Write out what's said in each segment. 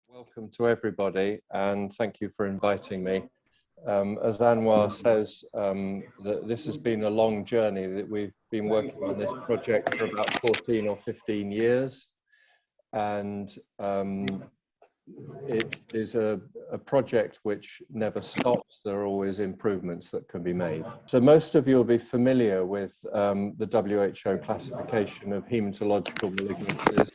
Welcome to everybody, and thank you for inviting me. As Anwar says, this has been a long journey. That we've been working on this project for about 14 or 15 years, and it is a project which never stops. There are always improvements that can be made. So most of you will be familiar with the WHO classification of haematological malignancies,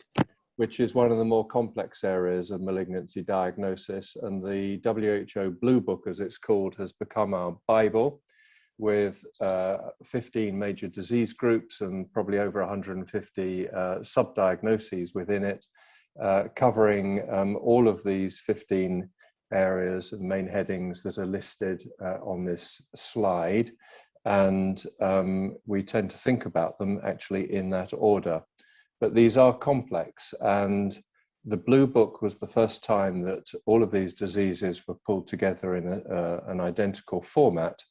which is one of the more complex areas of malignancy diagnosis. And the WHO Blue Book, as it's called, has become our Bible, with 15 major disease groups and probably over 150 sub-diagnoses within it, covering all of these 15 areas and main headings that are listed on this slide. And we tend to think about them actually in that order. But these are complex, and the Blue Book was the first time that all of these diseases were pulled together in an identical format,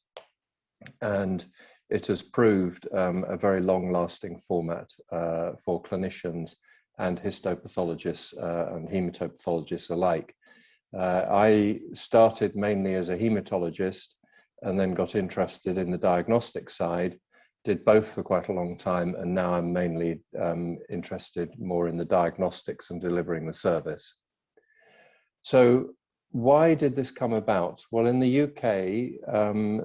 and it has proved a very long-lasting format for clinicians and histopathologists and haematopathologists alike. I started mainly as a haematologist and then got interested in the diagnostic side, did both for quite a long time, and now I'm mainly interested more in the diagnostics and delivering the service. So why did this come about? Well, in the UK,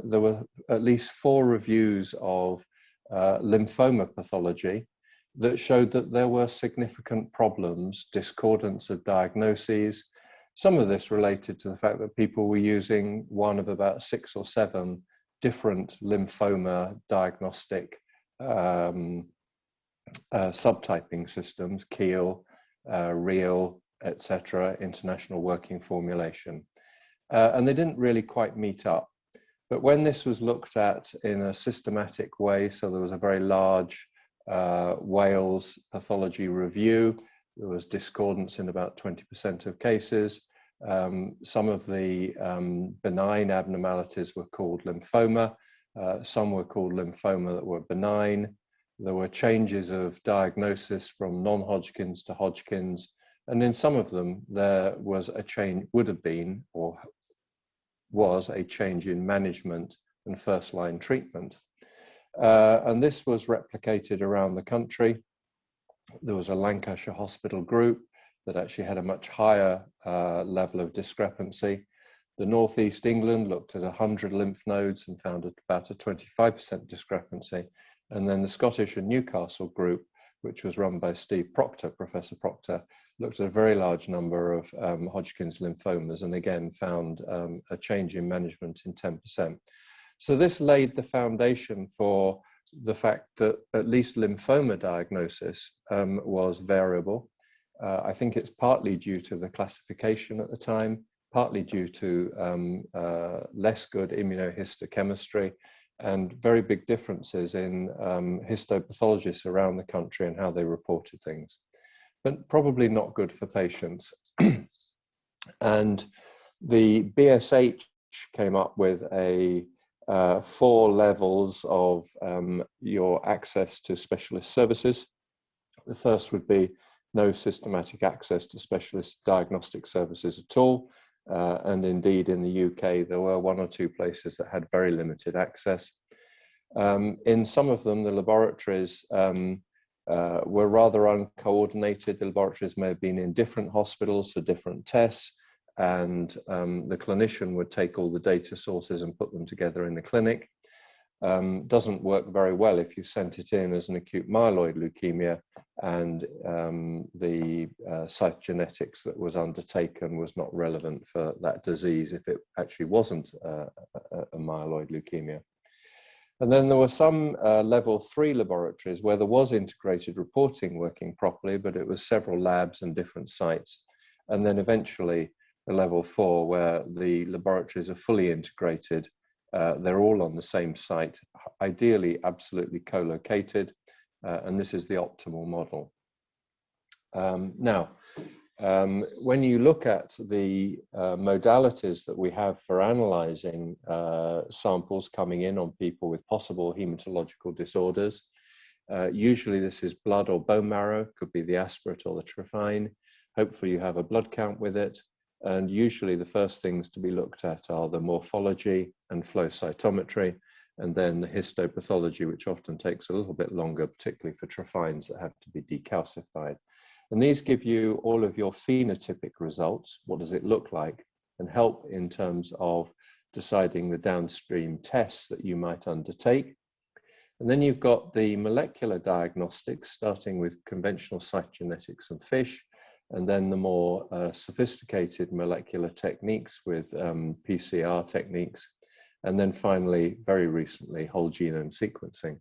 there were at least 4 reviews of lymphoma pathology that showed that there were significant problems, discordance of diagnoses. Some of this related to the fact that people were using one of about 6 or 7 different lymphoma diagnostic subtyping systems, Keel, Real, etc., International Working Formulation. And they didn't really quite meet up. But when this was looked at in a systematic way, so there was a very large Wales pathology review, there was discordance in about 20% of cases. Some of the benign abnormalities were called lymphoma. Some were called lymphoma that were benign. There were changes of diagnosis from non-Hodgkin's to Hodgkin's. And in some of them, there was a change, would have been, or was a change in management and first-line treatment. And this was replicated around the country. There was a Lancashire hospital group that actually had a much higher level of discrepancy. The North East England looked at 100 lymph nodes and found about a 25% discrepancy. And then the Scottish and Newcastle group, which was run by Steve Proctor, Professor Proctor, looked at a very large number of Hodgkin's lymphomas and again found a change in management in 10%. So this laid the foundation for the fact that at least lymphoma diagnosis was variable. I think it's partly due to the classification at the time, partly due to less good immunohistochemistry and very big differences in histopathologists around the country and how they reported things, but probably not good for patients. And the BSH came up with a 4 levels of your access to specialist services. The first would be no systematic access to specialist diagnostic services at all. And indeed, in the UK, there were 1 or 2 places that had very limited access. In some of them, the laboratories were rather uncoordinated. The laboratories may have been in different hospitals for different tests, and the clinician would take all the data sources and put them together in the clinic. Doesn't work very well if you sent it in as an acute myeloid leukemia and the cytogenetics that was undertaken was not relevant for that disease if it actually wasn't a myeloid leukemia. And then there were some level 3 laboratories where there was integrated reporting working properly, but it was several labs and different sites. And then eventually the level 4 where the laboratories are fully integrated. They're all on the same site, ideally absolutely co-located, and this is the optimal model. Now, when you look at the modalities that we have for analyzing samples coming in on people with possible hematological disorders, usually this is blood or bone marrow, could be the aspirate or the trephine. Hopefully you have a blood count with it. And usually the first things to be looked at are the morphology and flow cytometry, and then the histopathology, which often takes a little bit longer, particularly for trephines that have to be decalcified. And these give you all of your phenotypic results. What does it look like? And help in terms of deciding the downstream tests that you might undertake. And then you've got the molecular diagnostics, starting with conventional cytogenetics and FISH, and then the more sophisticated molecular techniques with PCR techniques, and then finally, very recently, whole genome sequencing.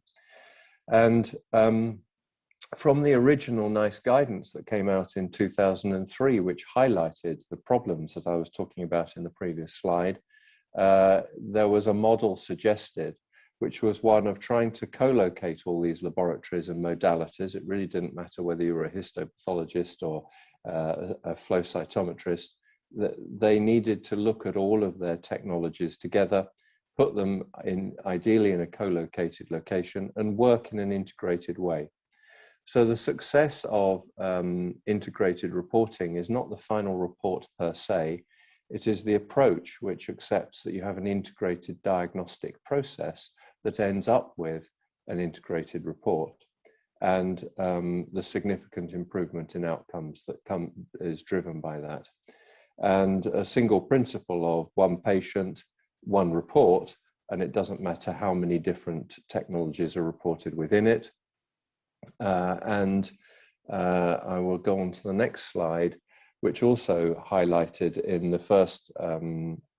And from the original NICE guidance that came out in 2003, which highlighted the problems that I was talking about in the previous slide, there was a model suggested, which was one of trying to co-locate all these laboratories and modalities. It really didn't matter whether you were a histopathologist or a flow cytometrist. They needed to look at all of their technologies together, put them in ideally in a co-located location, and work in an integrated way. So the success of integrated reporting is not the final report per se. It is the approach which accepts that you have an integrated diagnostic process that ends up with an integrated report, and the significant improvement in outcomes that is driven by that. And a single principle of one patient, one report, and it doesn't matter how many different technologies are reported within it. I will go on to the next slide, which also highlighted in the first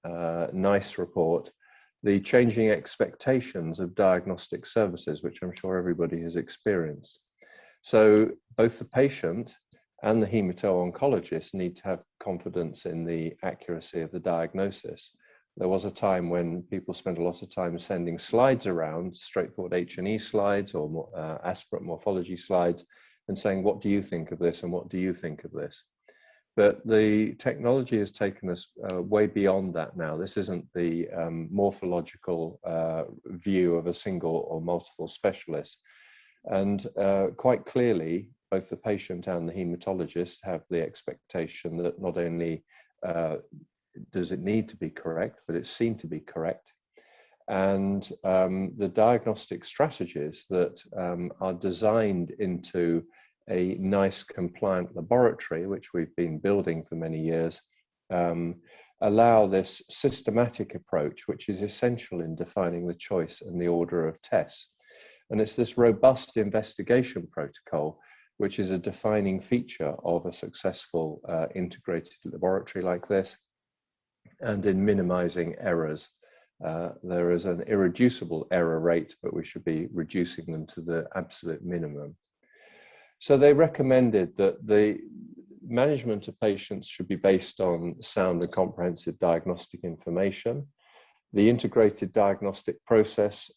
NICE report the changing expectations of diagnostic services, which I'm sure everybody has experienced. So both the patient and the hemato-oncologist need to have confidence in the accuracy of the diagnosis. There was a time when people spent a lot of time sending slides around, straightforward H&E slides or more, aspirate morphology slides, and saying, what do you think of this and what do you think of this? But the technology has taken us way beyond that now. This isn't the morphological view of a single or multiple specialists. And quite clearly, both the patient and the hematologist have the expectation that not only does it need to be correct, but it's seen to be correct. And the diagnostic strategies that are designed into a NICE compliant laboratory, which we've been building for many years, allow this systematic approach, which is essential in defining the choice and the order of tests. And it's this robust investigation protocol, which is a defining feature of a successful integrated laboratory like this, and in minimizing errors. There is an irreducible error rate, but we should be reducing them to the absolute minimum. So they recommended that the management of patients should be based on sound and comprehensive diagnostic information. The integrated diagnostic process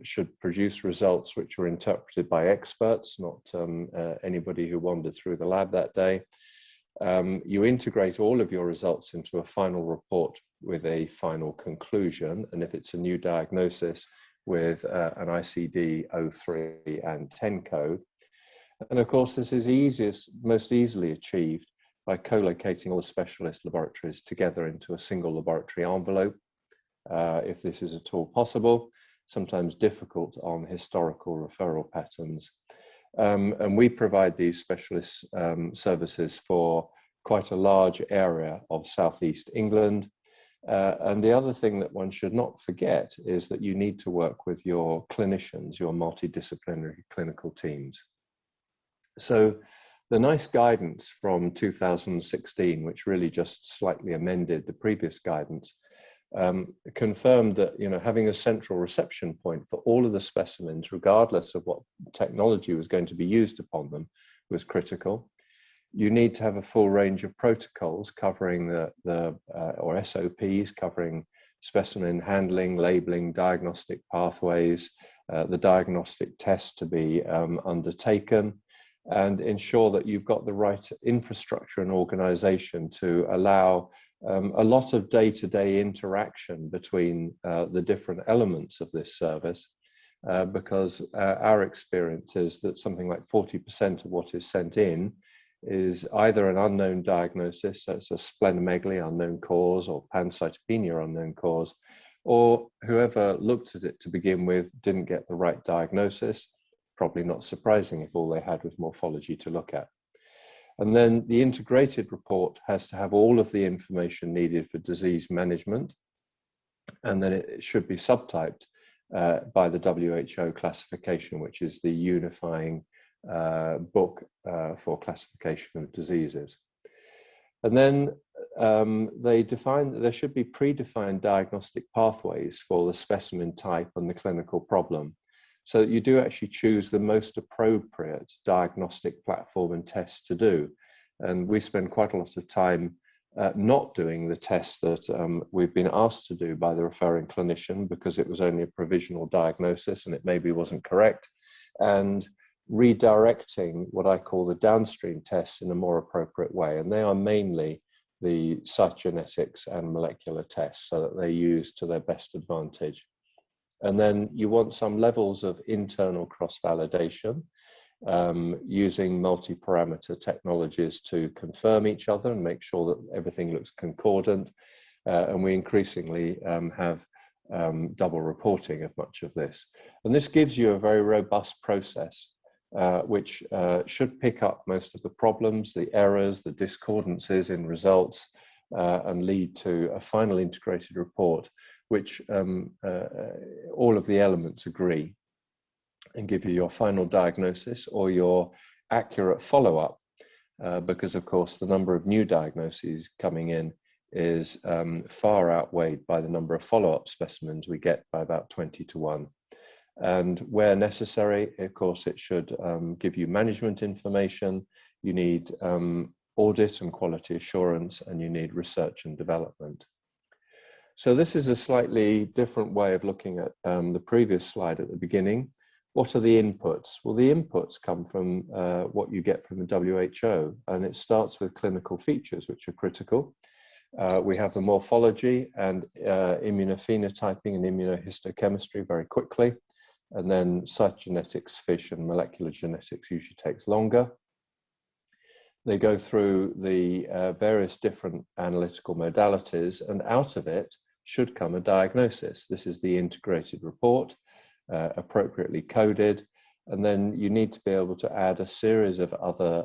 should produce results which are interpreted by experts, not anybody who wandered through the lab that day. You integrate all of your results into a final report with a final conclusion, and if it's a new diagnosis, with an ICD-03 and 10 code. And of course, this is most easily achieved by co-locating all the specialist laboratories together into a single laboratory envelope, if this is at all possible, sometimes difficult on historical referral patterns. And we provide these specialist services for quite a large area of Southeast England. And the other thing that one should not forget is that you need to work with your clinicians, your multidisciplinary clinical teams. So the NICE guidance from 2016, which really just slightly amended the previous guidance, confirmed that, you know, having a central reception point for all of the specimens, regardless of what technology was going to be used upon them, was critical. You need to have a full range of protocols covering or SOPs covering specimen handling, labeling, diagnostic pathways, the diagnostic tests to be undertaken, and ensure that you've got the right infrastructure and organization to allow a lot of day-to-day interaction between the different elements of this service, because our experience is that something like 40% of what is sent in is either an unknown diagnosis, so it's a splenomegaly, unknown cause, or pancytopenia, unknown cause, or whoever looked at it to begin with didn't get the right diagnosis. Probably not surprising if all they had was morphology to look at. And then the integrated report has to have all of the information needed for disease management, and then it should be subtyped by the WHO classification, which is the unifying book for classification of diseases. And then there should be predefined diagnostic pathways for the specimen type and the clinical problem, so that you do actually choose the most appropriate diagnostic platform and tests to do. And we spend quite a lot of time not doing the tests that we've been asked to do by the referring clinician because it was only a provisional diagnosis and it maybe wasn't correct, and redirecting what I call the downstream tests in a more appropriate way. And they are mainly the cytogenetics and molecular tests, so that they're used to their best advantage. And then you want some levels of internal cross-validation using multi-parameter technologies to confirm each other and make sure that everything looks concordant. And we increasingly have double reporting of much of this. And this gives you a very robust process which should pick up most of the problems, the errors, the discordances in results, and lead to a final integrated report which all of the elements agree, and give you your final diagnosis or your accurate follow-up, because of course the number of new diagnoses coming in is far outweighed by the number of follow-up specimens we get by about 20 to 1. And where necessary, of course, it should give you management information, you need audit and quality assurance, and you need research and development. So this is a slightly different way of looking at the previous slide at the beginning. What are the inputs? Well, the inputs come from what you get from the WHO, and it starts with clinical features, which are critical. We have the morphology and immunophenotyping and immunohistochemistry very quickly, and then cytogenetics, FISH, and molecular genetics usually takes longer. They go through the various different analytical modalities, and out of it should come a diagnosis. This is the integrated report, appropriately coded, and then you need to be able to add a series of other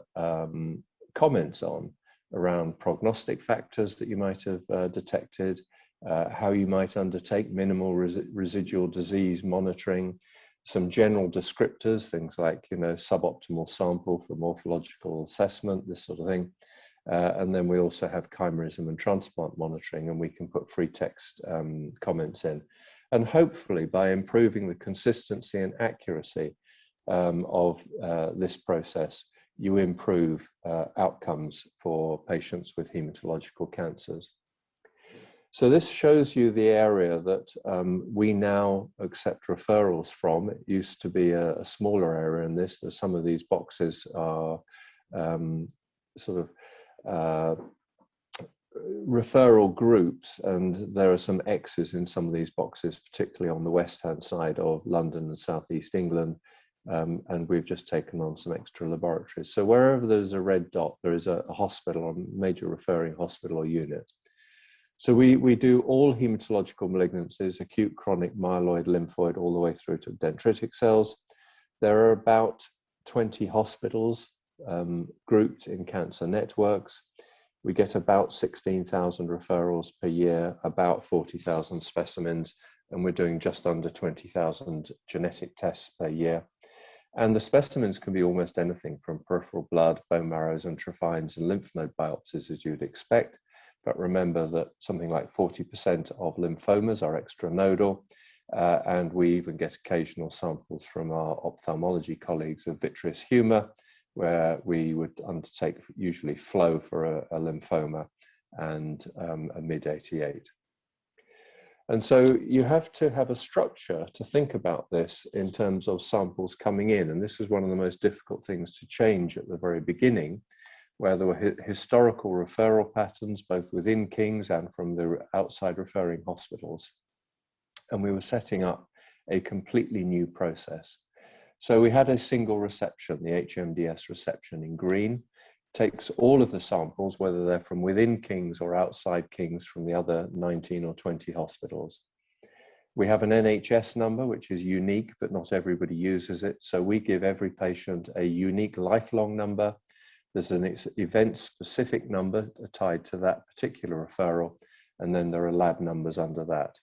comments on around prognostic factors that you might have detected, how you might undertake minimal residual disease monitoring, some general descriptors, things like, suboptimal sample for morphological assessment, this sort of thing. And then we also have chimerism and transplant monitoring, and we can put free text comments in. And hopefully by improving the consistency and accuracy of this process, you improve outcomes for patients with hematological cancers. So this shows you the area that we now accept referrals from. It used to be a smaller area in this. Some of these boxes are referral groups, and there are some X's in some of these boxes, particularly on the west-hand side of London and southeast England, and we've just taken on some extra laboratories. So wherever there's a red dot, there is a hospital, a major referring hospital or unit. So we do all hematological malignancies, acute, chronic, myeloid, lymphoid, all the way through to dendritic cells. There are about 20 hospitals grouped in cancer networks. We get about 16,000 referrals per year, about 40,000 specimens, and we're doing just under 20,000 genetic tests per year. And the specimens can be almost anything from peripheral blood, bone marrows and trophines and lymph node biopsies, as you'd expect. But remember that something like 40% of lymphomas are extranodal, and we even get occasional samples from our ophthalmology colleagues of vitreous humor, where we would undertake usually flow for a lymphoma and a mid-88. And so you have to have a structure to think about this in terms of samples coming in. And this was one of the most difficult things to change at the very beginning, where there were historical referral patterns, both within King's and from the outside referring hospitals. And we were setting up a completely new process. So we had a single reception, the HMDS reception in green. takes all of the samples, whether they're from within King's or outside King's from the other 19 or 20 hospitals. We have an NHS number, which is unique, but not everybody uses it. So we give every patient a unique lifelong number. There's an event-specific number tied to that particular referral, and then there are lab numbers under that.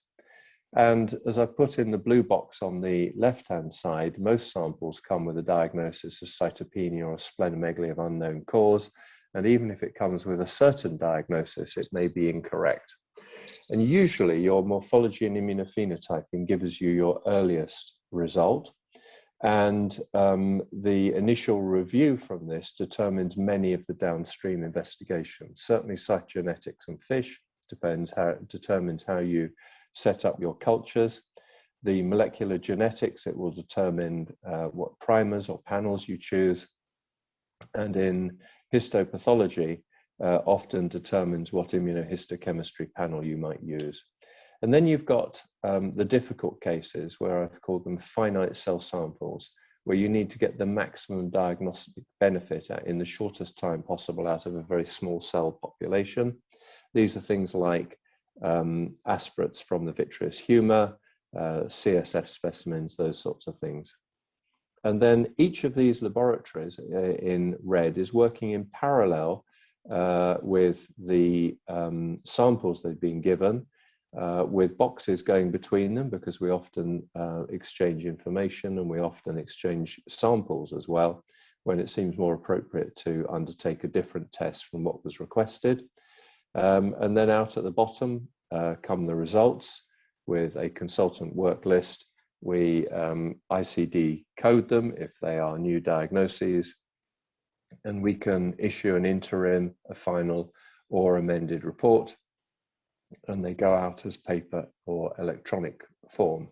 And as I put in the blue box on the left-hand side, most samples come with a diagnosis of cytopenia or splenomegaly of unknown cause. And even if it comes with a certain diagnosis, it may be incorrect. And usually your morphology and immunophenotyping gives you your earliest result. And the initial review from this determines many of the downstream investigations. Certainly cytogenetics and FISH determines how you set up your cultures. The molecular genetics, it will determine what primers or panels you choose. And in histopathology, often determines what immunohistochemistry panel you might use. And then you've got the difficult cases where I've called them finite cell samples, where you need to get the maximum diagnostic benefit in the shortest time possible out of a very small cell population. These are things like aspirates from the vitreous humor, CSF specimens, those sorts of things. And then each of these laboratories in red is working in parallel with the samples they've been given, with boxes going between them, because we often exchange information and we often exchange samples as well when it seems more appropriate to undertake a different test from what was requested. And then out at the bottom come the results with a consultant work list. We ICD code them if they are new diagnoses, and we can issue an interim, a final, or amended report, and they go out as paper or electronic form.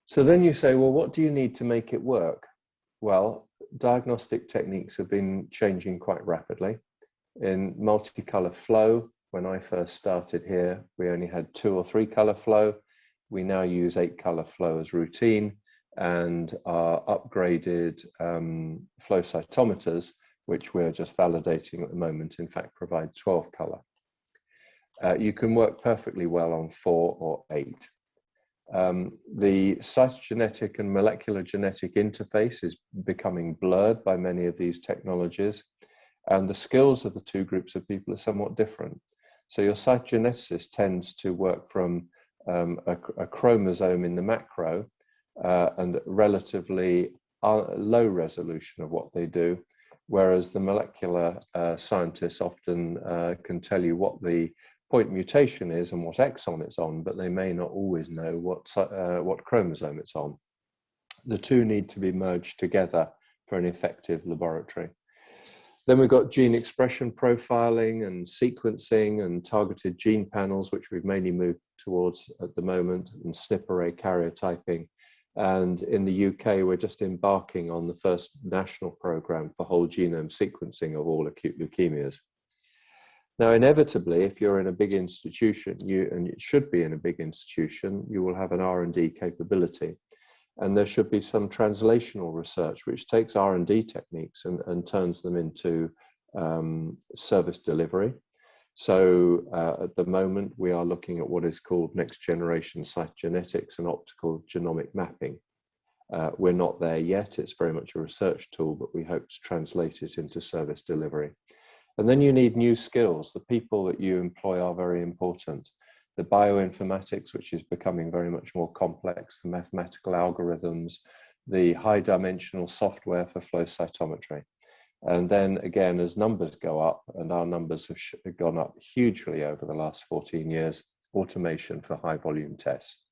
So then you say, well, what do you need to make it work? Well, diagnostic techniques have been changing quite rapidly. In multicolour flow, when I first started here, we only had 2 or 3 colour flow. We now use 8 colour flow as routine, and our upgraded flow cytometers, which we're just validating at the moment, in fact provide 12 colour. You can work perfectly well on 4 or 8. The cytogenetic and molecular genetic interface is becoming blurred by many of these technologies, and the skills of the two groups of people are somewhat different. So your cytogeneticist tends to work from a chromosome in the macro and relatively low resolution of what they do, whereas the molecular scientists often can tell you what the point mutation is and what exon it's on, but they may not always know what chromosome it's on. The two need to be merged together for an effective laboratory. Then we've got gene expression profiling and sequencing and targeted gene panels, which we've mainly moved towards at the moment, and SNP array karyotyping. And in the UK, we're just embarking on the first national program for whole genome sequencing of all acute leukemias. Now, inevitably, if you're in a big institution, and it should be in a big institution, you will have an R&D capability. And there should be some translational research which takes R&D techniques and turns them into service delivery. So at the moment, we are looking at what is called next generation cytogenetics and optical genomic mapping. We're not there yet. It's very much a research tool, but we hope to translate it into service delivery. And then you need new skills. The people that you employ are very important. The bioinformatics, which is becoming very much more complex, the mathematical algorithms, the high dimensional software for flow cytometry. And then again, as numbers go up, and our numbers have gone up hugely over the last 14 years, automation for high volume tests.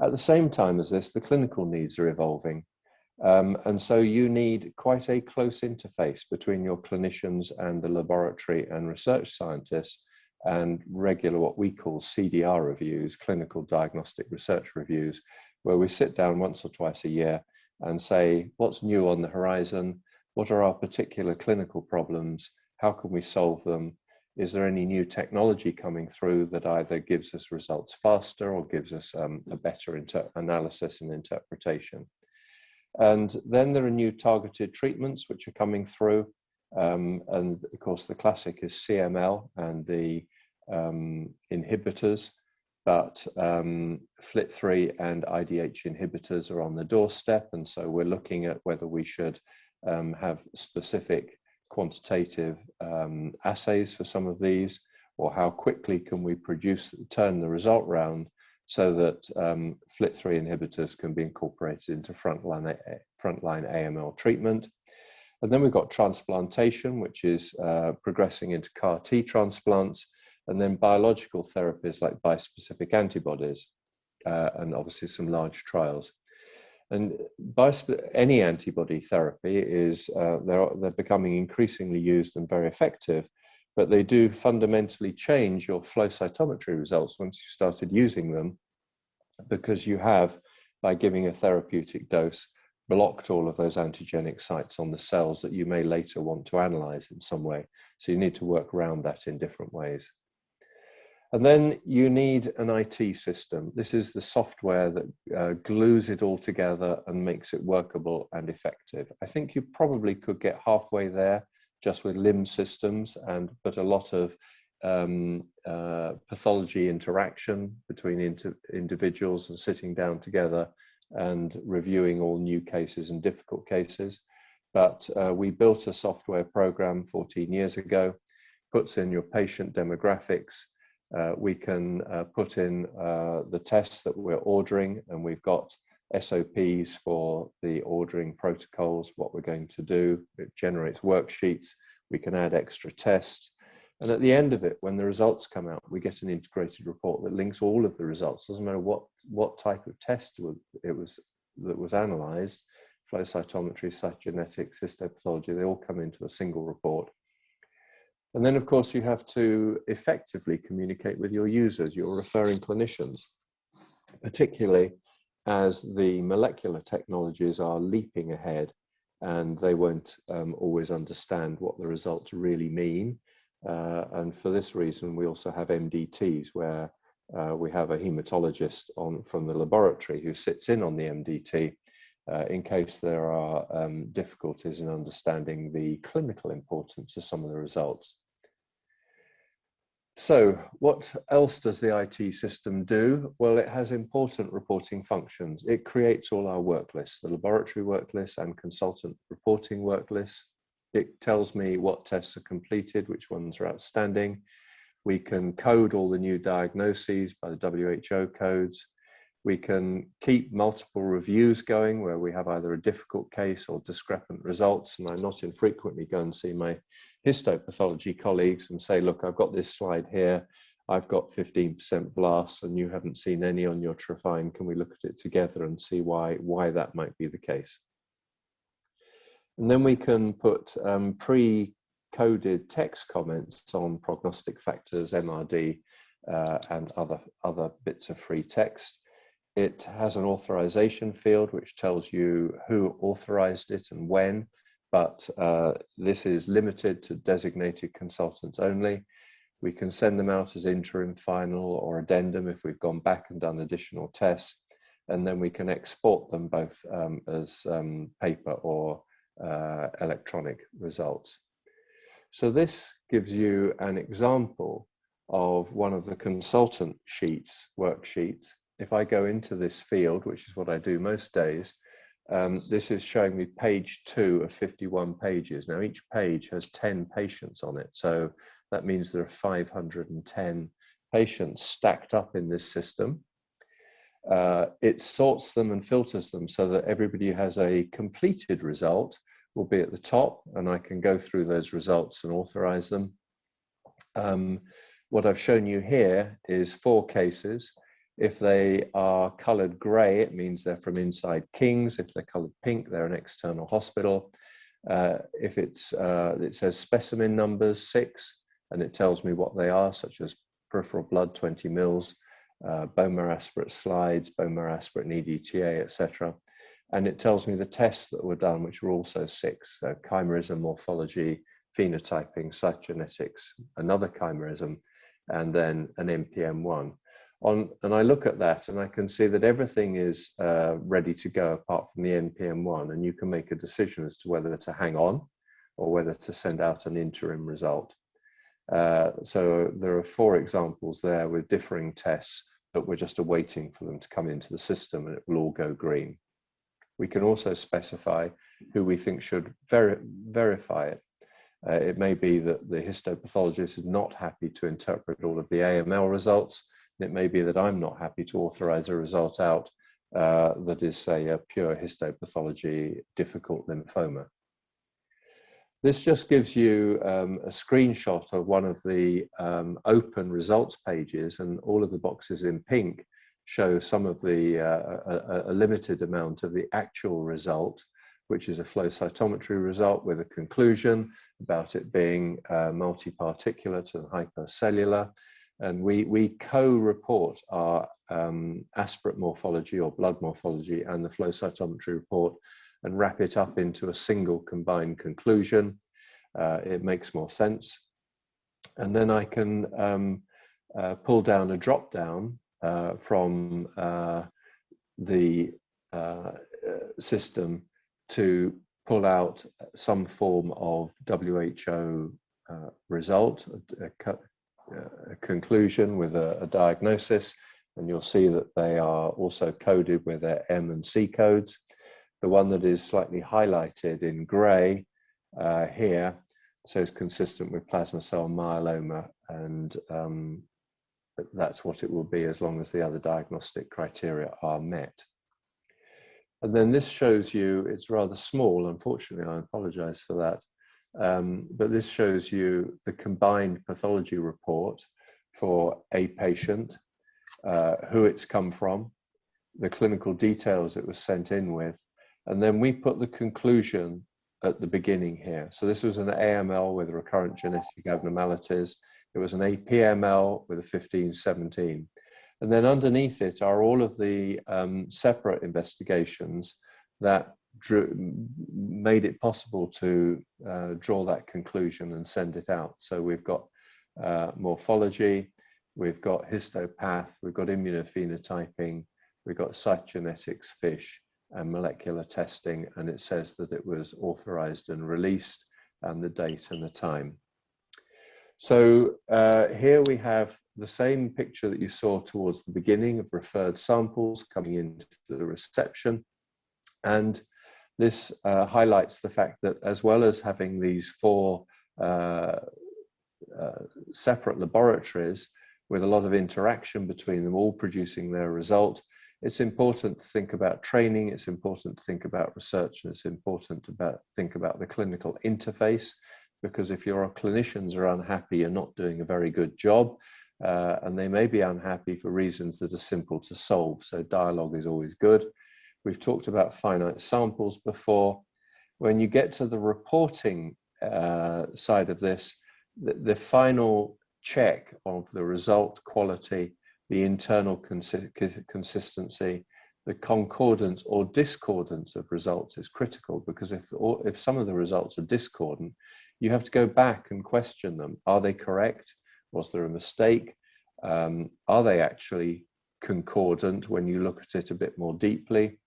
At the same time as this, the clinical needs are evolving. And so you need quite a close interface between your clinicians and the laboratory and research scientists, and regular what we call CDR reviews, clinical diagnostic research reviews, where we sit down once or twice a year and say, what's new on the horizon? What are our particular clinical problems? How can we solve them? Is there any new technology coming through that either gives us results faster or gives us a better analysis and interpretation? And then there are new targeted treatments which are coming through. And of course, the classic is CML and the inhibitors, but FLT3 and IDH inhibitors are on the doorstep. And so we're looking at whether we should have specific quantitative assays for some of these, or how quickly can we turn the result round so that FLT3 inhibitors can be incorporated into frontline AML treatment. And then we've got transplantation, which is progressing into CAR T transplants, and then biological therapies like bispecific antibodies, and obviously some large trials. And any antibody therapy is, they're becoming increasingly used and very effective, but they do fundamentally change your flow cytometry results once you started using them, because you have, by giving a therapeutic dose, blocked all of those antigenic sites on the cells that you may later want to analyze in some way. So you need to work around that in different ways. And then you need an IT system. This is the software that glues it all together and makes it workable and effective. I think you probably could get halfway there just with LIMS systems, but a lot of pathology interaction between individuals and sitting down together and reviewing all new cases and difficult cases. But we built a software program 14 years ago, puts in your patient demographics. We can put in the tests that we're ordering, and we've got SOPs for the ordering protocols, what we're going to do. It generates worksheets. We can add extra tests. And at the end of it, when the results come out, we get an integrated report that links all of the results. Doesn't matter what type of test that was analyzed, flow cytometry, cytogenetics, histopathology, they all come into a single report. And then, of course, you have to effectively communicate with your users, your referring clinicians, particularly as the molecular technologies are leaping ahead and they won't always understand what the results really mean. And for this reason, we also have MDTs, where we have a haematologist from the laboratory who sits in on the MDT in case there are difficulties in understanding the clinical importance of some of the results. So what else does the IT system do? Well, it has important reporting functions. It creates all our work lists, the laboratory work lists and consultant reporting work lists. It tells me what tests are completed, which ones are outstanding. We can code all the new diagnoses by the WHO codes. We can keep multiple reviews going where we have either a difficult case or discrepant results. And I not infrequently go and see my histopathology colleagues and say, look, I've got this slide here. I've got 15% blasts and you haven't seen any on your Trifine. Can we look at it together and see why that might be the case? And then we can put pre-coded text comments on prognostic factors, MRD, and other bits of free text. It has an authorization field which tells you who authorized it and when, but this is limited to designated consultants only. We can send them out as interim, final, or addendum if we've gone back and done additional tests, and then we can export them both as paper or electronic results. So this gives you an example of one of the consultant sheets, worksheets. If I go into this field, which is what I do most days, this is showing me page 2 of 51 pages. Now each page has 10 patients on it. So that means there are 510 patients stacked up in this system. It sorts them and filters them so that everybody who has a completed result will be at the top, and I can go through those results and authorize them. What I've shown you here is 4 cases. If they are colored gray, it means they're from inside King's. If they're colored pink, they're an external hospital. If it says specimen numbers 6, and it tells me what they are, such as peripheral blood 20 mils, bone marrow aspirate slides, bone marrow aspirate and EDTA, etc. And it tells me the tests that were done, which were also 6. So chimerism, morphology, phenotyping, cytogenetics, another chimerism, and then an NPM1. And I look at that and I can see that everything is ready to go apart from the NPM1, and you can make a decision as to whether to hang on or whether to send out an interim result. So there are 4 examples there with differing tests, but we're just awaiting for them to come into the system, and it will all go green. We can also specify who we think should verify it. It may be that the histopathologist is not happy to interpret all of the AML results. It may be that I'm not happy to authorize a result out that is, say, a pure histopathology difficult lymphoma. This just gives you a screenshot of one of the open results pages, and all of the boxes in pink show some of the, a limited amount of the actual result, which is a flow cytometry result with a conclusion about it being multiparticulate and hypercellular. And we co-report our aspirate morphology or blood morphology and the flow cytometry report and wrap it up into a single combined conclusion. It makes more sense. And then I can pull down a drop down from the system to pull out some form of WHO result, a conclusion with a diagnosis, and you'll see that they are also coded with their M and C codes. The one that is slightly highlighted in grey here says consistent with plasma cell myeloma, and that's what it will be as long as the other diagnostic criteria are met. And then this shows you, it's rather small, unfortunately, I apologize for that, but this shows you the combined pathology report for a patient, who it's come from, the clinical details it was sent in with, and then we put the conclusion at the beginning here. So this was an AML with recurrent genetic abnormalities. It was an APML with a 1517. And then underneath it are all of the separate investigations that made it possible to draw that conclusion and send it out. So we've got morphology, we've got histopath, we've got immunophenotyping, we've got cytogenetics, FISH, and molecular testing, and it says that it was authorized and released, and the date and the time. So here we have the same picture that you saw towards the beginning of referred samples coming into the reception. And this highlights the fact that as well as having these 4 separate laboratories with a lot of interaction between them all producing their result, it's important to think about training, it's important to think about research, and it's important to think about the clinical interface, because if your clinicians are unhappy, you're not doing a very good job, and they may be unhappy for reasons that are simple to solve. So dialogue is always good. We've talked about finite samples before. When you get to the reporting side of this, the final check of the result quality, the internal consistency, the concordance or discordance of results is critical, because if some of the results are discordant, you have to go back and question them. Are they correct? Was there a mistake? Are they actually concordant when you look at it a bit more deeply?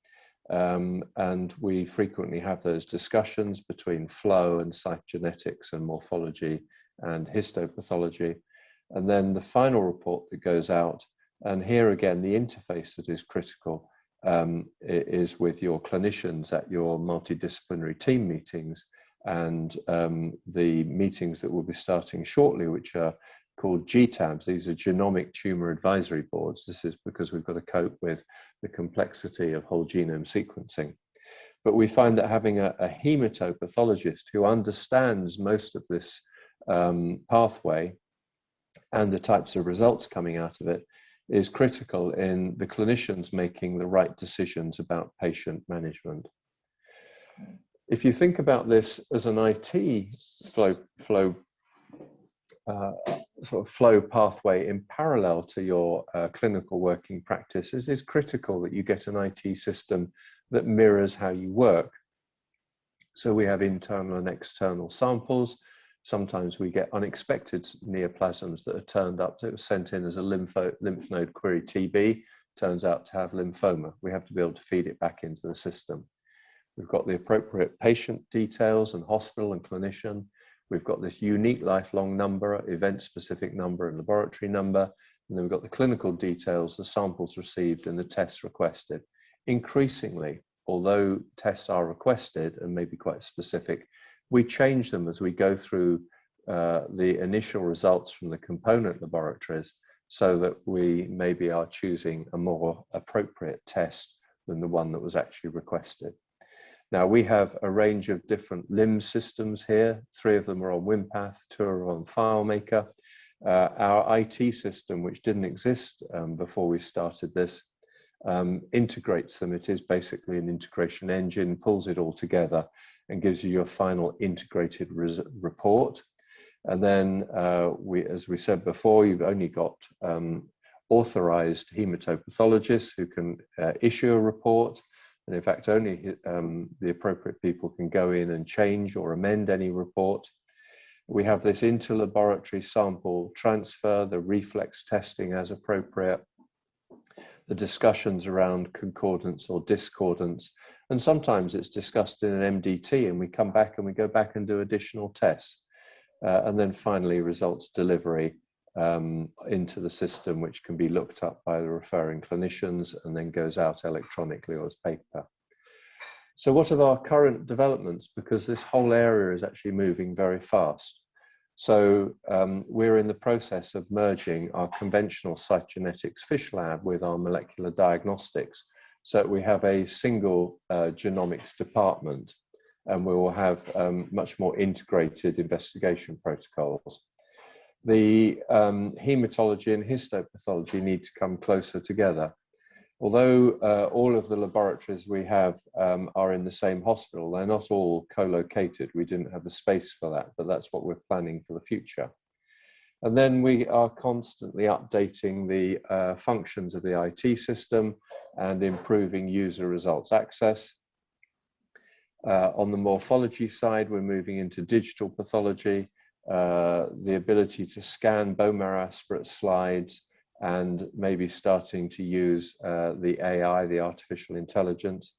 And we frequently have those discussions between flow and cytogenetics and morphology and histopathology. And then the final report that goes out, and here again, the interface that is critical is with your clinicians at your multidisciplinary team meetings, and the meetings that will be starting shortly, which are called GTABs. These are genomic tumor advisory boards. This is because we've got to cope with the complexity of whole genome sequencing. But we find that having a haematopathologist who understands most of this pathway and the types of results coming out of it is critical in the clinicians making the right decisions about patient management. If you think about this as an IT flow pathway in parallel to your clinical working practice, it is critical that you get an IT system that mirrors how you work. So we have internal and external samples. Sometimes we get unexpected neoplasms that are turned up. So it was sent in as a lymph node query TB, turns out to have lymphoma. We have to be able to feed it back into the system. We've got the appropriate patient details and hospital and clinician. We've got this unique lifelong number, event-specific number and laboratory number. And then we've got the clinical details, the samples received and the tests requested. Increasingly, although tests are requested and may be quite specific, we change them as we go through the initial results from the component laboratories so that we maybe are choosing a more appropriate test than the one that was actually requested. Now, we have a range of different LIMS systems here. 3 of them are on WinPath, 2 are on FileMaker. Our IT system, which didn't exist before we started this, integrates them. It is basically an integration engine, pulls it all together and gives you your final integrated report. And then, as we said before, you've only got authorized hematopathologists who can issue a report. And in fact, only the appropriate people can go in and change or amend any report. We have this inter-laboratory sample transfer, the reflex testing as appropriate, the discussions around concordance or discordance. And sometimes it's discussed in an MDT and we come back and we go back and do additional tests. And then finally, results delivery into the system, which can be looked up by the referring clinicians and then goes out electronically or as paper. So what are our current developments? Because this whole area is actually moving very fast. So we're in the process of merging our conventional cytogenetics fish lab with our molecular diagnostics. So we have a single genomics department, and we will have much more integrated investigation protocols. The hematology and histopathology need to come closer together. Although all of the laboratories we have are in the same hospital, they're not all co-located. We didn't have the space for that, but that's what we're planning for the future. And then we are constantly updating the functions of the IT system and improving user results access. On the morphology side, we're moving into digital pathology, the ability to scan bone marrow aspirate slides, and maybe starting to use the AI, the artificial intelligence.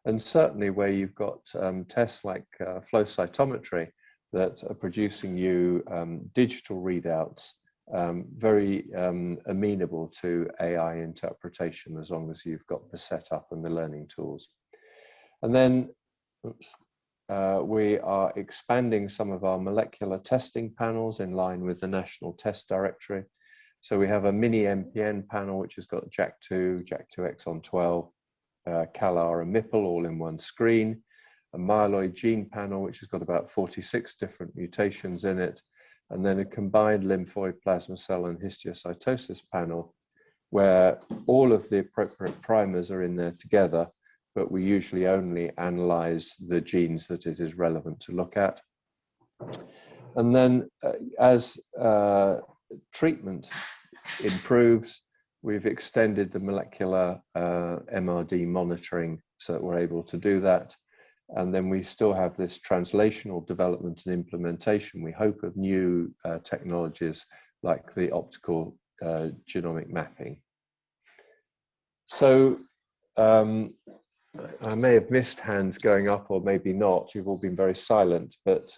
And certainly where you've got tests like flow cytometry that are producing you digital readouts, very amenable to AI interpretation as long as you've got the setup and the learning tools. And then we are expanding some of our molecular testing panels in line with the National Test Directory. So we have a mini MPN panel, which has got JAK2, JAK2 exon 12, CALR and MIPL all in one screen, a myeloid gene panel, which has got about 46 different mutations in it, and then a combined lymphoid plasma cell and histiocytosis panel, where all of the appropriate primers are in there together, but we usually only analyze the genes that it is relevant to look at. And then as treatment improves, we've extended the molecular MRD monitoring so that we're able to do that. And then we still have this translational development and implementation, we hope, of new technologies like the optical genomic mapping. So I may have missed hands going up or maybe not, you've all been very silent, but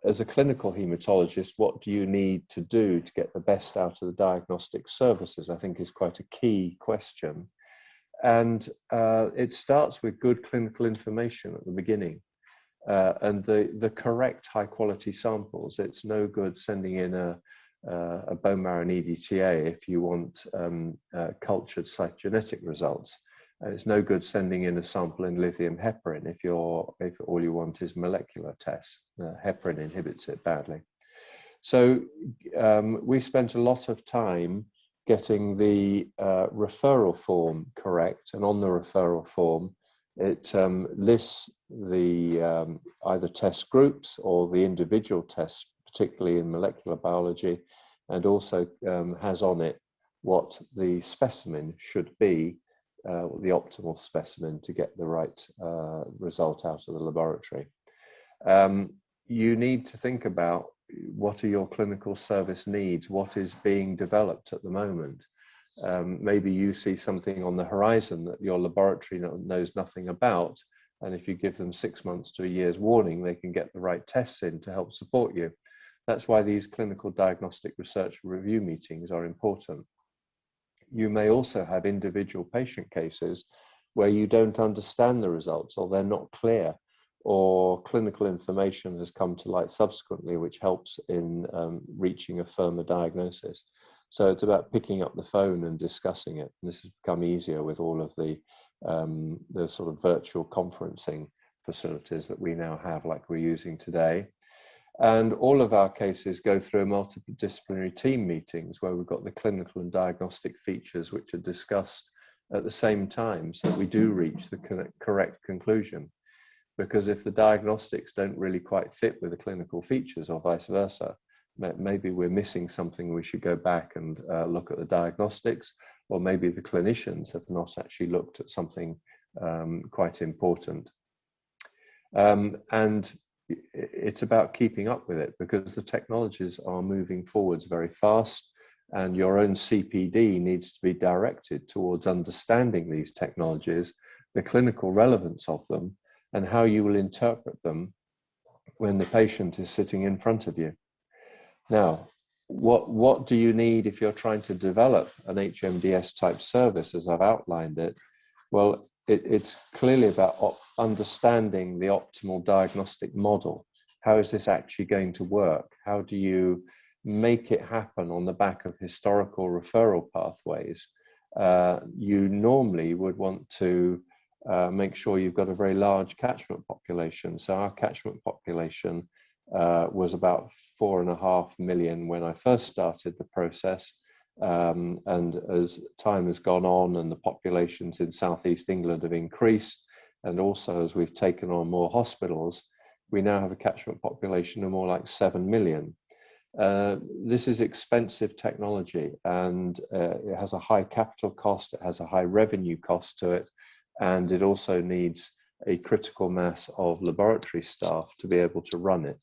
as a clinical hematologist, what do you need to do to get the best out of the diagnostic services, I think is quite a key question. And it starts with good clinical information at the beginning and the correct high quality samples. It's no good sending in a bone marrow and EDTA if you want cultured cytogenetic results. And it's no good sending in a sample in lithium heparin if all you want is molecular tests. Heparin inhibits it badly. So we spent a lot of time getting the referral form correct. And on the referral form, it lists the either test groups or the individual tests, particularly in molecular biology, and also has on it what the specimen should be, the optimal specimen to get the right result out of the laboratory. you need to think about what are your clinical service needs, what is being developed at the moment. Maybe you see something on the horizon that your laboratory knows nothing about, and if you give them 6 months to a year's warning, they can get the right tests in to help support you. That's why these clinical diagnostic research review meetings are important. You may also have individual patient cases where you don't understand the results, or they're not clear, or clinical information has come to light subsequently which helps in reaching a firmer diagnosis. So it's about picking up the phone and discussing it. And this has become easier with all of the sort of virtual conferencing facilities that we now have, like we're using today. And all of our cases go through multidisciplinary team meetings where we've got the clinical and diagnostic features which are discussed at the same time, so that we do reach the correct conclusion. Because if the diagnostics don't really quite fit with the clinical features, or vice versa, maybe we're missing something, we should go back and look at the diagnostics, or maybe the clinicians have not actually looked at something quite important. And it's about keeping up with it, because the technologies are moving forwards very fast, and your own CPD needs to be directed towards understanding these technologies, the clinical relevance of them, and how you will interpret them when the patient is sitting in front of you. Now, what do you need if you're trying to develop an HMDS type service, as I've outlined it? Well, it's clearly about understanding the optimal diagnostic model. How is this actually going to work? How do you make it happen on the back of historical referral pathways? You normally would want to make sure you've got a very large catchment population. So our catchment population was about 4.5 million when I first started the process. And as time has gone on and the populations in Southeast England have increased, and also as we've taken on more hospitals, we now have a catchment population of more like 7 million. This is expensive technology, and it has a high capital cost, it has a high revenue cost to it, and it also needs a critical mass of laboratory staff to be able to run it.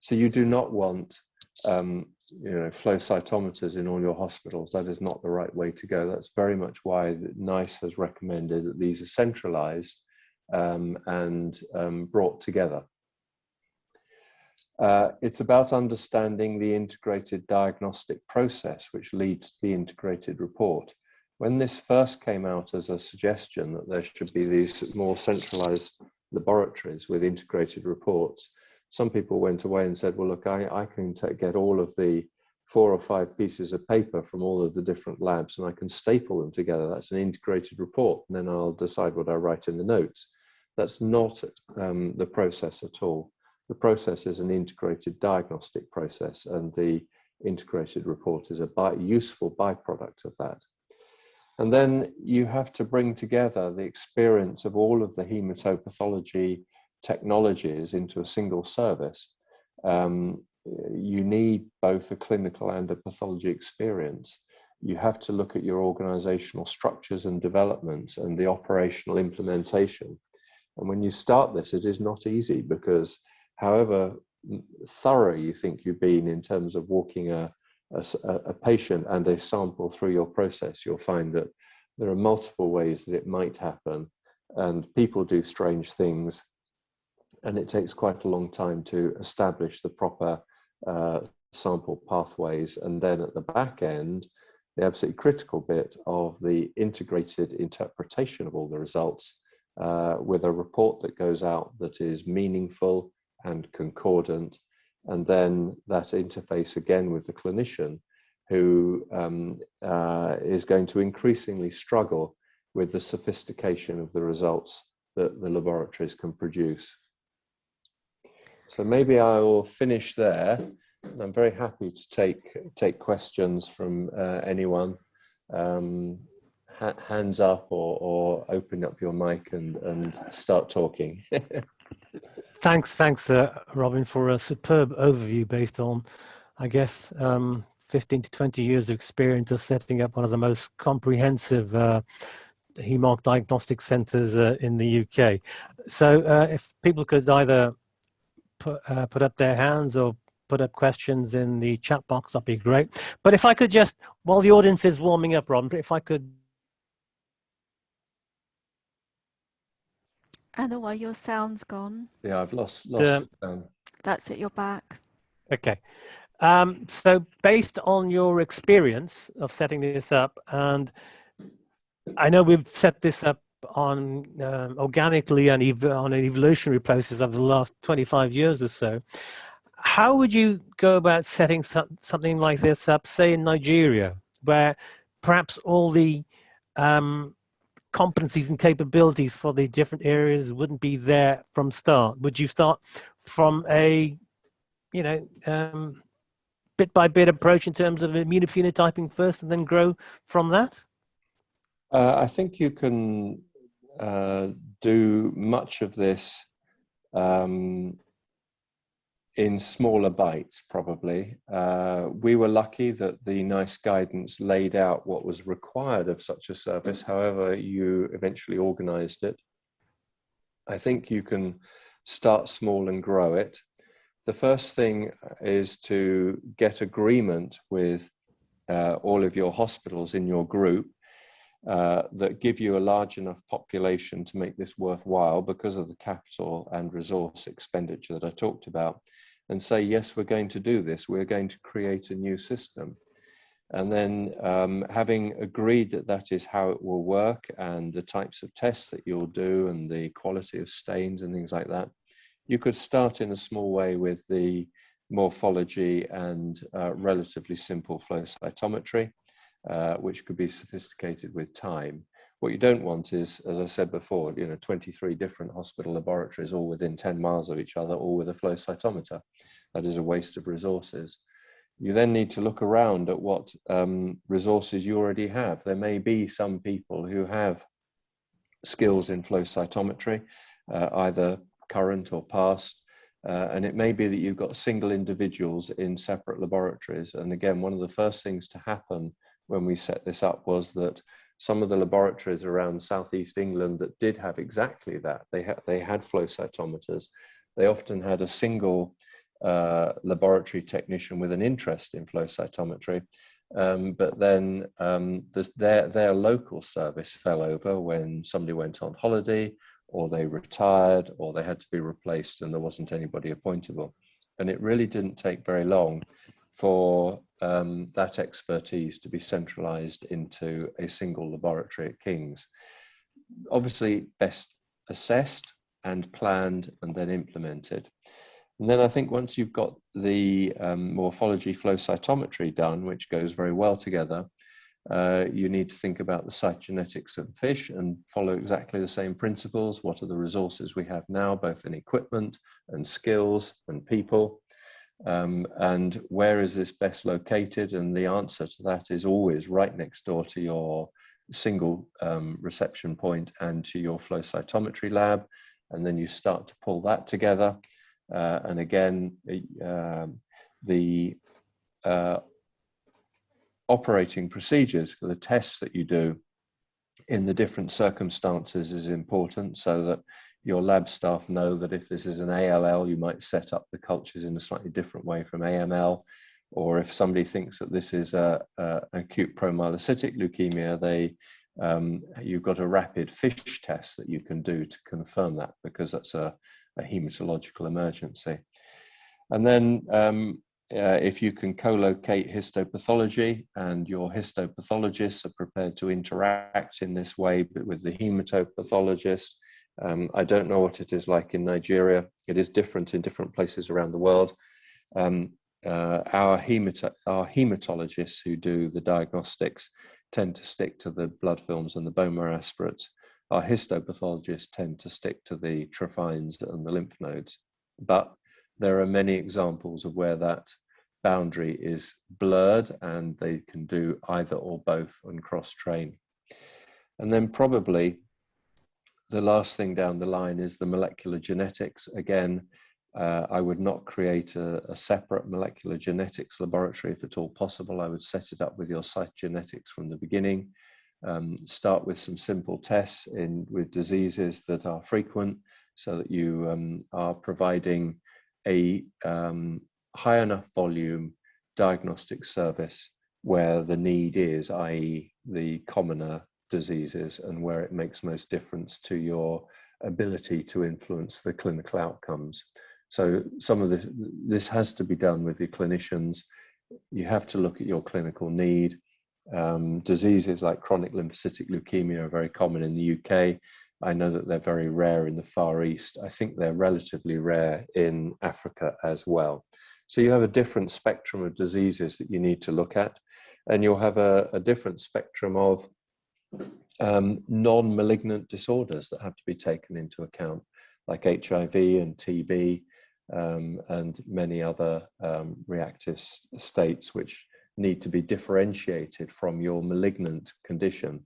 So you do not want flow cytometers in all your hospitals. That is not the right way to go. That's very much why NICE has recommended that these are centralized and brought together. It's about understanding the integrated diagnostic process which leads to the integrated report. When this first came out as a suggestion that there should be these more centralized laboratories with integrated reports, some people went away and said, well, look, I can get all of the 4 or 5 pieces of paper from all of the different labs and I can staple them together. That's an integrated report. And then I'll decide what I write in the notes. That's not the process at all. The process is an integrated diagnostic process, and the integrated report is a useful byproduct of that. And then you have to bring together the experience of all of the hematopathology technologies into a single service. You need both a clinical and a pathology experience. You have to look at your organizational structures and developments and the operational implementation. And when you start this, it is not easy, because however thorough you think you've been in terms of walking a patient and a sample through your process, you'll find that there are multiple ways that it might happen, and people do strange things, and it takes quite a long time to establish the proper sample pathways. And then at the back end, the absolutely critical bit of the integrated interpretation of all the results with a report that goes out that is meaningful and concordant, and then that interface again with the clinician, who is going to increasingly struggle with the sophistication of the results that the laboratories can produce. So maybe I will finish there. I'm very happy to take questions from anyone. Hands up or open up your mic and start talking. Thanks, Robin, for a superb overview based on, I guess, 15 to 20 years of experience of setting up one of the most comprehensive hemonc diagnostic centres in the UK. So if people could either put up their hands or put up questions in the chat box, that'd be great. But if I could just, while the audience is warming up, Ron, if I could. Anna, while your sound's gone. Yeah, I've lost the sound. That's it, you're back. Okay. So based on your experience of setting this up, and I know we've set this up on organically and on an evolutionary process over the last 25 years or so, how would you go about setting something like this up, say in Nigeria, where perhaps all the competencies and capabilities for the different areas wouldn't be there from start? Would you start from a, bit by bit approach in terms of immunophenotyping first and then grow from that? I think you can do much of this in smaller bites, probably. We were lucky that the NICE guidance laid out what was required of such a service, however you eventually organized it. I think you can start small and grow it. The first thing is to get agreement with all of your hospitals in your group that give you a large enough population to make this worthwhile because of the capital and resource expenditure that I talked about, and say, yes, we're going to do this. We're going to create a new system. And then having agreed that that is how it will work and the types of tests that you'll do and the quality of stains and things like that, you could start in a small way with the morphology and relatively simple flow cytometry, which could be sophisticated with time. What you don't want is, as I said before, 23 different hospital laboratories all within 10 miles of each other, all with a flow cytometer. That is a waste of resources. You then need to look around at what resources you already have. There may be some people who have skills in flow cytometry, either current or past, and it may be that you've got single individuals in separate laboratories. And again, one of the first things to happen when we set this up was that some of the laboratories around Southeast England that did have exactly that, they had flow cytometers. They often had a single laboratory technician with an interest in flow cytometry, but then their local service fell over when somebody went on holiday, or they retired, or they had to be replaced and there wasn't anybody appointable. And it really didn't take very long for that expertise to be centralized into a single laboratory at King's. Obviously, best assessed and planned and then implemented. And then I think once you've got the morphology flow cytometry done, which goes very well together, you need to think about the cytogenetics of fish and follow exactly the same principles. What are the resources we have now, both in equipment and skills and people? And where is this best located? And the answer to that is always right next door to your single reception point and to your flow cytometry lab. And then you start to pull that together. And again, the operating procedures for the tests that you do in the different circumstances is important, so that your lab staff know that if this is an ALL, you might set up the cultures in a slightly different way from AML. Or if somebody thinks that this is an acute promyelocytic leukemia, you've got a rapid FISH test that you can do to confirm that, because that's a hematological emergency. And then if you can co-locate histopathology and your histopathologists are prepared to interact in this way with the hematopathologist. I don't know what it is like in Nigeria. It is different in different places around the world. Our hematologists who do the diagnostics tend to stick to the blood films and the bone marrow aspirates. Our histopathologists tend to stick to the trophines and the lymph nodes. But there are many examples of where that boundary is blurred and they can do either or both and cross-train. And then probably the last thing down the line is the molecular genetics. Again, I would not create a separate molecular genetics laboratory if at all possible. I would set it up with your cytogenetics from the beginning. Start with some simple tests with diseases that are frequent, so that you are providing a high enough volume diagnostic service where the need is, i.e. the commoner diseases, and where it makes most difference to your ability to influence the clinical outcomes. So some of this has to be done with your clinicians. You have to look at your clinical need. Diseases like chronic lymphocytic leukemia are very common in the UK. I know that they're very rare in the Far East. I think they're relatively rare in Africa as well. So you have a different spectrum of diseases that you need to look at, and you'll have a different spectrum of non-malignant disorders that have to be taken into account, like HIV and TB, and many other reactive states which need to be differentiated from your malignant condition.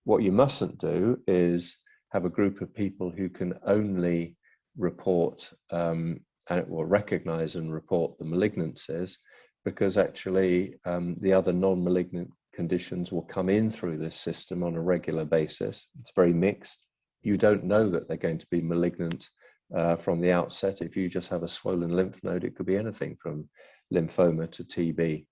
What you mustn't do is have a group of people who can only report or recognize and report the malignancies, because actually the other non-malignant conditions will come in through this system on a regular basis. It's very mixed. You don't know that they're going to be malignant from the outset. If you just have a swollen lymph node, it could be anything from lymphoma to TB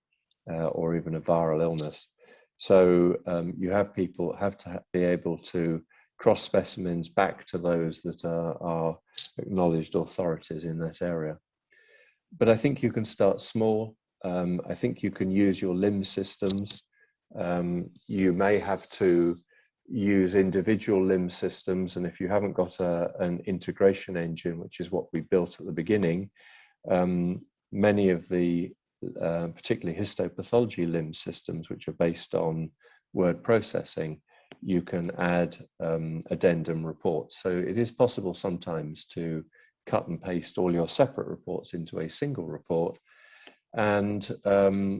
or even a viral illness. So you have people have to be able to cross specimens back to those that are acknowledged authorities in that area. But I think you can start small. I think you can use your limb systems. You may have to use individual limb systems, and if you haven't got an integration engine, which is what we built at the beginning, many of the particularly histopathology limb systems, which are based on word processing, you can add addendum reports. So it is possible sometimes to cut and paste all your separate reports into a single report. And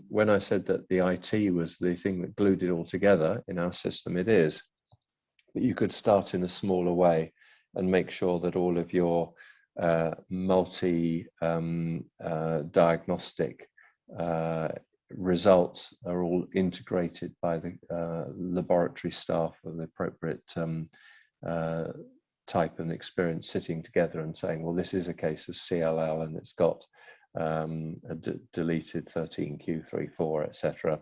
when I said that the IT was the thing that glued it all together in our system, it is. But you could start in a smaller way and make sure that all of your diagnostic results are all integrated by the laboratory staff of the appropriate type and experience, sitting together and saying, well, this is a case of CLL and it's got a deleted 13q34, etc.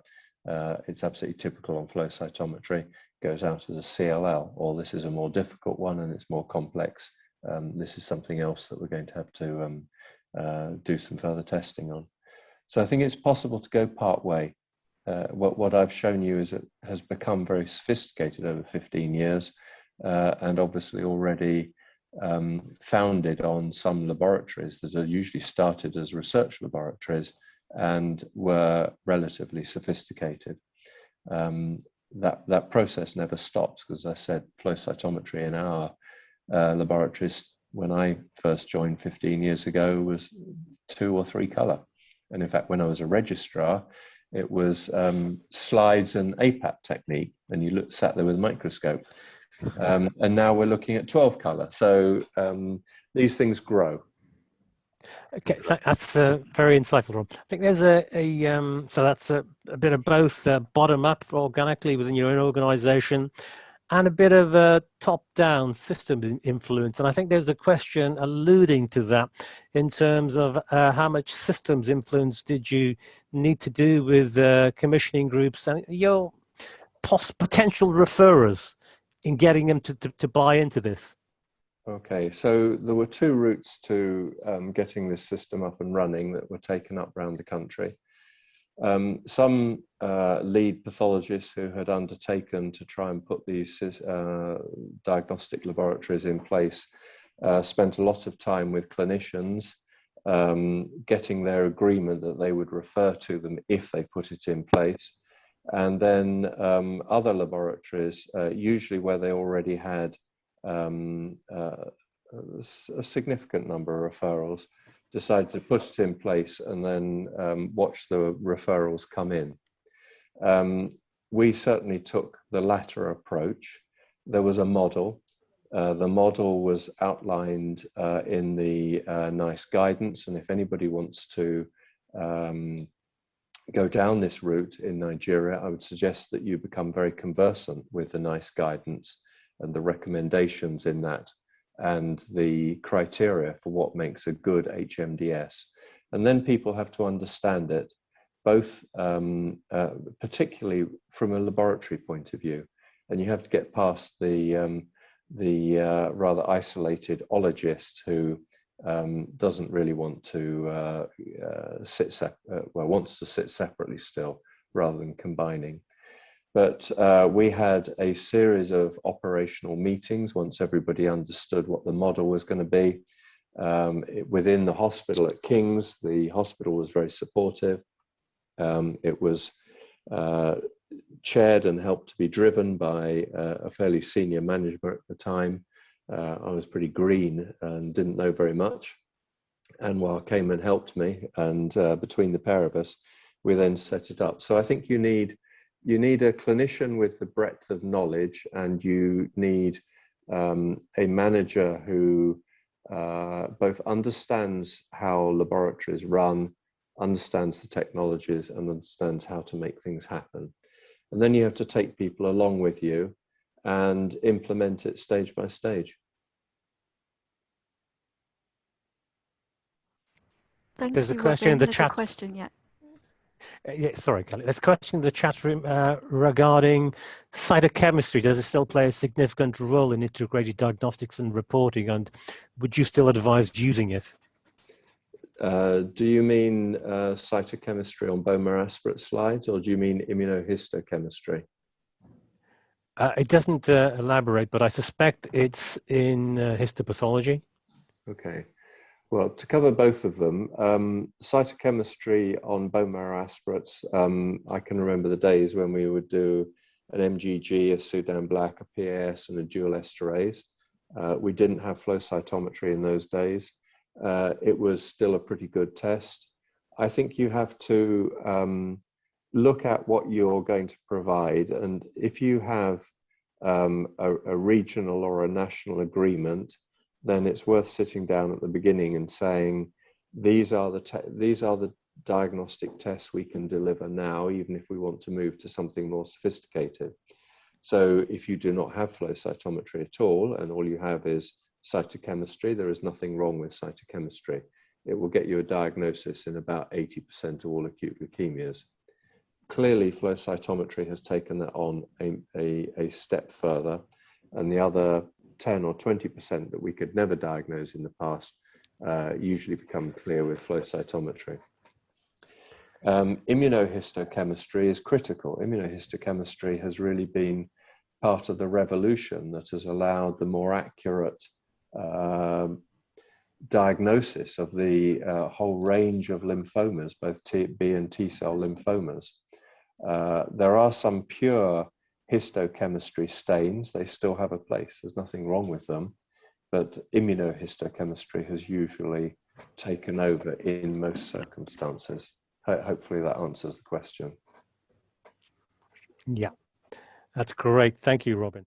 It's absolutely typical on flow cytometry, goes out as a CLL, or this is a more difficult one and it's more complex. This is something else that we're going to have to do some further testing on. So I think it's possible to go part way. What I've shown you is it has become very sophisticated over 15 years and obviously already founded on some laboratories that are usually started as research laboratories and were relatively sophisticated. That process never stops, because as I said, flow cytometry in our laboratories, when I first joined 15 years ago, was 2 or 3 color. And in fact, when I was a registrar, it was slides and APAP technique, and you sat there with a microscope. And now we're looking at 12 color. So these things grow. Okay, that's very insightful, Rob. I think there's so that's a bit of both bottom up organically within your own organization and a bit of a top-down system influence. And I think there's a question alluding to that in terms of how much systems influence did you need to do with commissioning groups and your potential referrers in getting them to buy into this? Okay, so there were 2 routes to getting this system up and running that were taken up around the country. Some lead pathologists who had undertaken to try and put these diagnostic laboratories in place spent a lot of time with clinicians, getting their agreement that they would refer to them if they put it in place. And then other laboratories, usually where they already had a significant number of referrals, decided to put it in place and then watch the referrals come in. We certainly took the latter approach. There was a model. The model was outlined in the NICE guidance, and if anybody wants to go down this route in Nigeria, I would suggest that you become very conversant with the NICE guidance and the recommendations in that. and the criteria for what makes a good HMDS. And then people have to understand it, both particularly from a laboratory point of view. And you have to get past the rather isolated ologist who doesn't really want to wants to sit separately still rather than combining. But we had a series of operational meetings once everybody understood what the model was going to be. Within the hospital at King's, the hospital was very supportive. It was chaired and helped to be driven by a fairly senior manager at the time. I was pretty green and didn't know very much. Anwar came and helped me, and between the pair of us, we then set it up. So I think you need a clinician with the breadth of knowledge, and you need a manager who both understands how laboratories run, understands the technologies, and understands how to make things happen. And then you have to take people along with you and implement it stage by stage. Thank There's you, a question in Robin. the There's chat. a question yet. Yeah, sorry, Kelly. There's a question in the chat room regarding cytochemistry. Does it still play a significant role in integrated diagnostics and reporting? And would you still advise using it? Do you mean cytochemistry on bone marrow aspirate slides, or do you mean immunohistochemistry? It doesn't elaborate, but I suspect it's in histopathology. Okay. Well, to cover both of them, cytochemistry on bone marrow aspirates, I can remember the days when we would do an MGG, a Sudan black, a PAS, and a dual esterase. We didn't have flow cytometry in those days. It was still a pretty good test. I think you have to look at what you're going to provide, and if you have a regional or a national agreement, then it's worth sitting down at the beginning and saying, these are the diagnostic tests we can deliver now, even if we want to move to something more sophisticated. So if you do not have flow cytometry at all, and all you have is cytochemistry, there is nothing wrong with cytochemistry. It will get you a diagnosis in about 80% of all acute leukemias. Clearly, flow cytometry has taken that on a step further, and the other 10 or 20% that we could never diagnose in the past usually become clear with flow cytometry. Immunohistochemistry is critical. Immunohistochemistry has really been part of the revolution that has allowed the more accurate diagnosis of the whole range of lymphomas, both B and T cell lymphomas. There are some pure histochemistry stains. They still have a place. There's nothing wrong with them, but immunohistochemistry has usually taken over in most circumstances. Hopefully that answers the question. Yeah, that's great. Thank you, Robin.